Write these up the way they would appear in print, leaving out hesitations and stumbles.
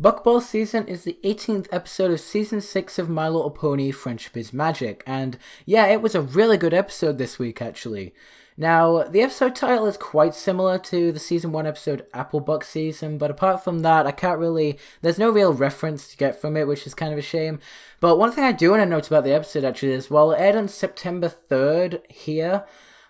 Buckball season is the 18th episode of season 6 of My Little Pony Friendship is Magic, and yeah, it was a really good episode this week actually. Now, the episode title is quite similar to the season 1 episode Applebuck season, but apart from that, there's no real reference to get from it, which is kind of a shame. But one thing I do want to note about the episode actually is, while it aired on September 3rd here,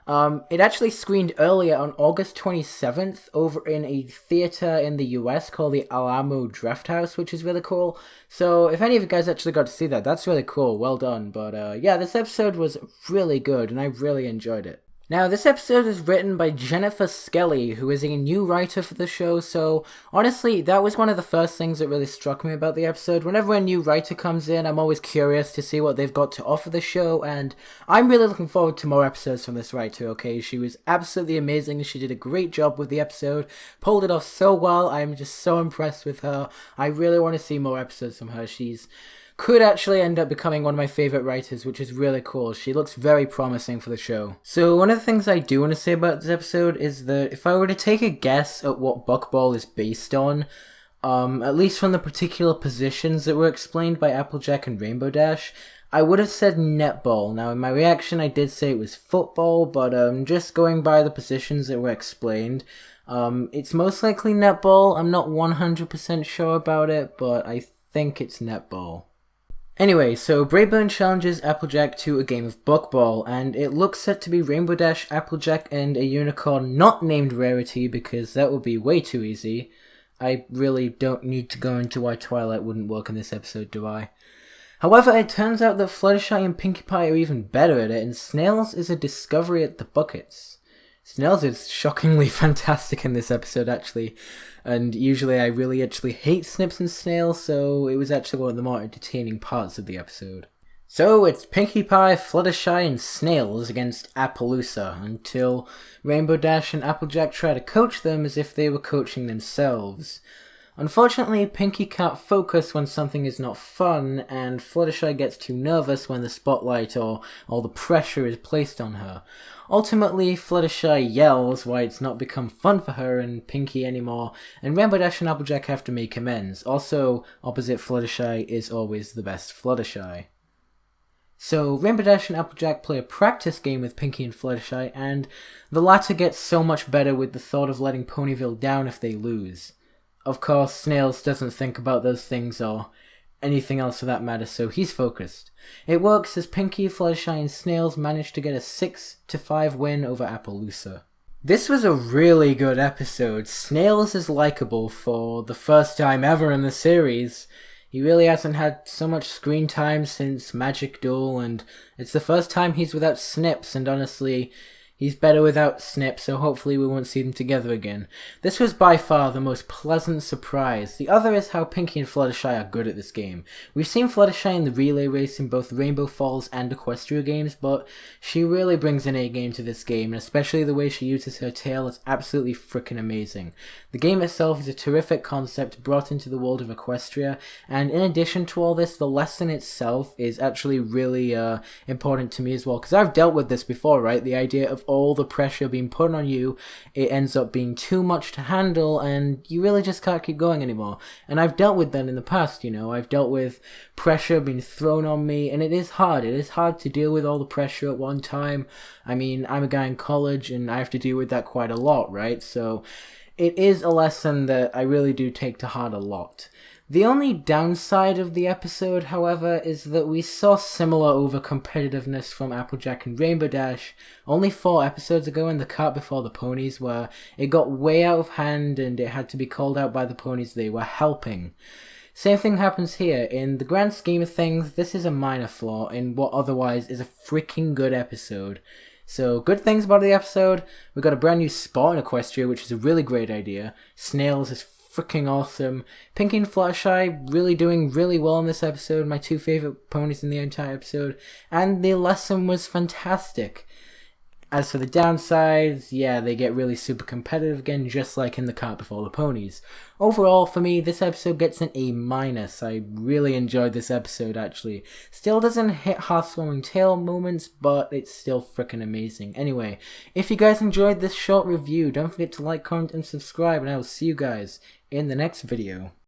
it actually screened earlier on August 27th over in a theater in the US called the Alamo Drafthouse, which is really cool. So if any of you guys actually got to see that, that's really cool. Well done. But yeah, this episode was really good and I really enjoyed it. Now, this episode is written by Jennifer Skelly, who is a new writer for the show, so honestly, that was one of the first things that really struck me about the episode. Whenever a new writer comes in, I'm always curious to see what they've got to offer the show, and I'm really looking forward to more episodes from this writer, okay? She was absolutely amazing, she did a great job with the episode, pulled it off so well, I'm just so impressed with her. I really want to see more episodes from her. She's could actually end up becoming one of my favorite writers, which is really cool. She looks very promising for the show. So one of the things I do want to say about this episode is that if I were to take a guess at what Buckball is based on, at least from the particular positions that were explained by Applejack and Rainbow Dash, I would have said netball. Now in my reaction I did say it was football, but just going by the positions that were explained, it's most likely netball. I'm not 100% sure about it, but I think it's netball. Anyway, so Brayburn challenges Applejack to a game of Buckball, and it looks set to be Rainbow Dash, Applejack, and a unicorn not named Rarity, because that would be way too easy. I really don't need to go into why Twilight wouldn't work in this episode, do I? However, it turns out that Fluttershy and Pinkie Pie are even better at it, and Snails is a discovery at the buckets. Snails is shockingly fantastic in this episode, actually, and usually I really actually hate Snips and Snails, so it was actually one of the more entertaining parts of the episode. So it's Pinkie Pie, Fluttershy, and Snails against Appaloosa, until Rainbow Dash and Applejack try to coach them as if they were coaching themselves. Unfortunately, Pinkie can't focus when something is not fun, and Fluttershy gets too nervous when the spotlight or all the pressure is placed on her. Ultimately, Fluttershy yells why it's not become fun for her and Pinkie anymore, and Rainbow Dash and Applejack have to make amends. Also, opposite Fluttershy is always the best Fluttershy. So, Rainbow Dash and Applejack play a practice game with Pinkie and Fluttershy, and the latter gets so much better with the thought of letting Ponyville down if they lose. Of course, Snails doesn't think about those things or anything else for that matter, so he's focused. It works as Pinkie, Fluttershy, and Snails manage to get a 6-5 win over Appaloosa. This was a really good episode. Snails is likable for the first time ever in the series. He really hasn't had so much screen time since Magic Duel, and it's the first time he's without Snips, and honestly, he's better without Snip, so hopefully we won't see them together again. This was by far the most pleasant surprise. The other is how Pinkie and Fluttershy are good at this game. We've seen Fluttershy in the relay race in both Rainbow Falls and Equestria games, but she really brings an A-game to this game, and especially the way she uses her tail is absolutely freaking amazing. The game itself is a terrific concept brought into the world of Equestria, and in addition to all this, the lesson itself is actually really important to me as well, because I've dealt with this before, right? The idea of all the pressure being put on you, it ends up being too much to handle, and you really just can't keep going anymore. And I've dealt with that in the past, you know. I've dealt with pressure being thrown on me, and it is hard. It is hard to deal with all the pressure at one time. I mean, I'm a guy in college, and I have to deal with that quite a lot, right? So it is a lesson that I really do take to heart a lot. The only downside of the episode, however, is that we saw similar over-competitiveness from Applejack and Rainbow Dash only 4 episodes ago in The Cart Before the Ponies, where it got way out of hand and it had to be called out by the ponies they were helping. Same thing happens here. In the grand scheme of things, this is a minor flaw in what otherwise is a freaking good episode. So, good things about the episode: we got a brand new spot in Equestria, which is a really great idea. Snails is freaking awesome. Pinkie and Fluttershy really doing really well in this episode, my 2 favorite ponies in the entire episode, and the lesson was fantastic. As for the downsides, yeah, they get really super competitive again, just like in The Cart Before the Ponies. Overall, for me, this episode gets an A-. I really enjoyed this episode, actually. Still doesn't hit heartwarming tail moments, but it's still freaking amazing. Anyway, if you guys enjoyed this short review, don't forget to like, comment, and subscribe, and I will see you guys in the next video.